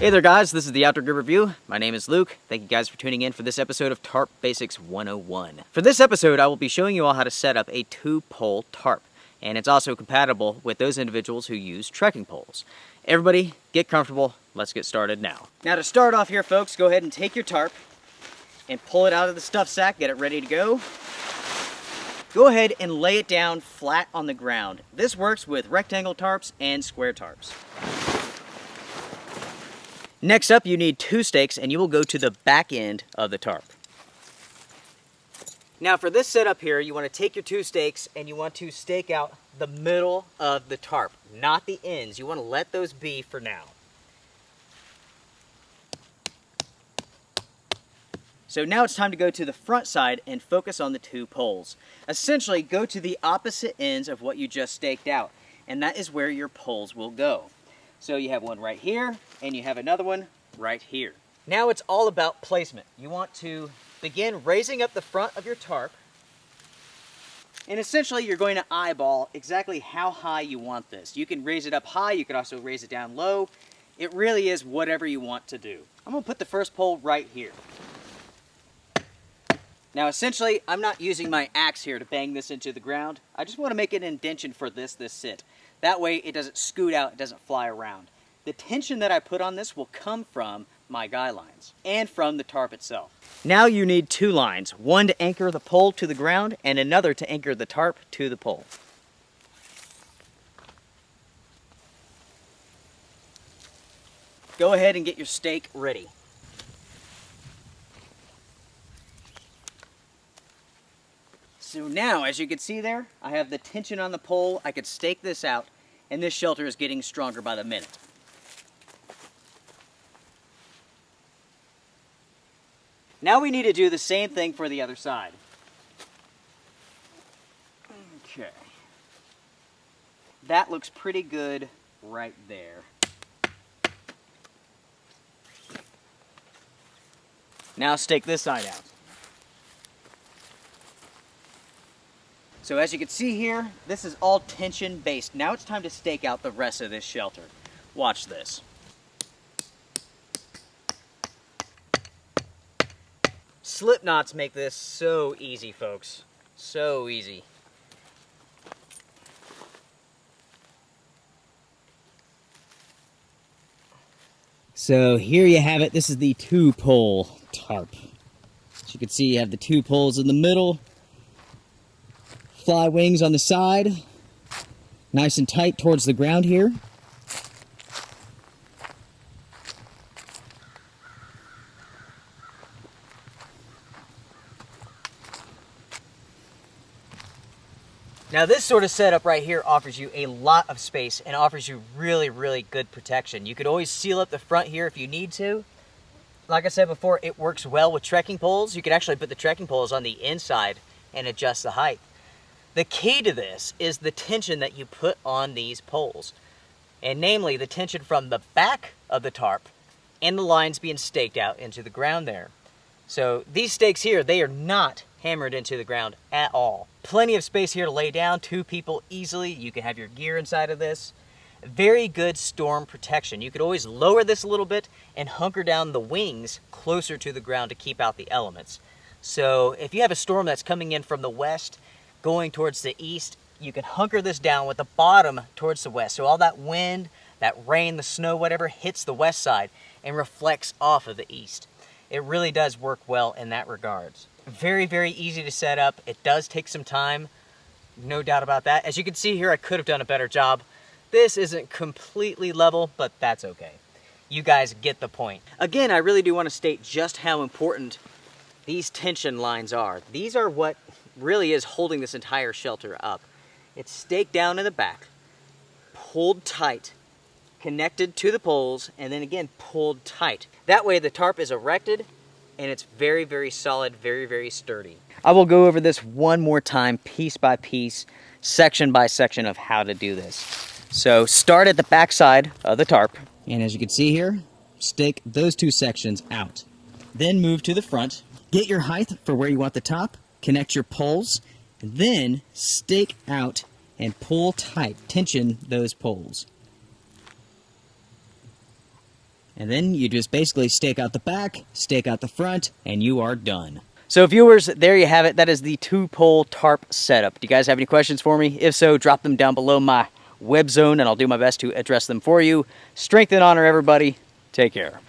Hey there guys, this is the Outdoor Gear Review. My name is Luke. Thank you guys for tuning in for this episode of Tarp Basics 101. For this episode, I will be showing you all how to set up a two-pole tarp, and it's also compatible with those individuals who use trekking poles. Everybody, get comfortable. Let's get started now. Now to start off here, folks, go ahead and take your tarp and pull it out of the stuff sack, get it ready to go. Go ahead and lay it down flat on the ground. This works with rectangle tarps and square tarps. Next up, you need 2 stakes, and you will go to the back end of the tarp. Now for this setup here, you want to take your 2 stakes and you want to stake out the middle of the tarp, not the ends. You want to let those be for now. So now it's time to go to the front side and focus on the 2 poles. Essentially, go to the opposite ends of what you just staked out, and that is where your poles will go. So you have one right here, and you have another one right here. Now it's all about placement. You want to begin raising up the front of your tarp, and essentially you're going to eyeball exactly how high you want this. You can raise it up high, you can also raise it down low. It really is whatever you want to do. I'm going to put the first pole right here. Now essentially, I'm not using my axe here to bang this into the ground. I just want to make an indentation for this sit. That way it doesn't scoot out, it doesn't fly around. The tension that I put on this will come from my guy lines and from the tarp itself. Now you need 2 lines, one to anchor the pole to the ground and another to anchor the tarp to the pole. Go ahead and get your stake ready. So now, as you can see there, I have the tension on the pole. I could stake this out, and this shelter is getting stronger by the minute. Now we need to do the same thing for the other side. Okay. That looks pretty good right there. Now stake this side out. So as you can see here, this is all tension based. Now it's time to stake out the rest of this shelter. Watch this. Slip knots make this so easy, folks. So easy. So here you have it. This is the 2-pole tarp. As you can see, you have the 2 poles in the middle. Fly wings on the side, nice and tight towards the ground here. Now this sort of setup right here offers you a lot of space and offers you really, really good protection. You could always seal up the front here if you need to. Like I said before, it works well with trekking poles. You could actually put the trekking poles on the inside and adjust the height. The key to this is the tension that you put on these poles, and namely the tension from the back of the tarp and the lines being staked out into the ground there. So these stakes here, they are not hammered into the ground at all. Plenty of space here to lay down, 2 people easily. You can have your gear inside of this. Very good storm protection. You could always lower this a little bit and hunker down the wings closer to the ground to keep out the elements. So if you have a storm that's coming in from the west, going towards the east, you can hunker this down with the bottom towards the west. So all that wind, that rain, the snow, whatever, hits the west side and reflects off of the east. It really does work well in that regards. Very, very easy to set up. It does take some time, no doubt about that. As you can see here, I could have done a better job. This isn't completely level, but that's okay. You guys get the point. Again, I really do want to state just how important these tension lines are. These are what really is holding this entire shelter up. It's staked down in the back, pulled tight, connected to the poles, and then again pulled tight. That way the tarp is erected and it's very, very solid, very, very sturdy. I will go over this one more time, piece by piece, section by section of how to do this. So start at the back side of the tarp, and as you can see here, stake those 2 sections out. Then move to the front, get your height for where you want the top, connect your poles, and then stake out and pull tight, tension those poles. And then you just basically stake out the back, stake out the front, and you are done. So viewers, there you have it. That is the two-pole tarp setup. Do you guys have any questions for me? If so, drop them down below my web zone and I'll do my best to address them for you. Strength and honor, everybody. Take care.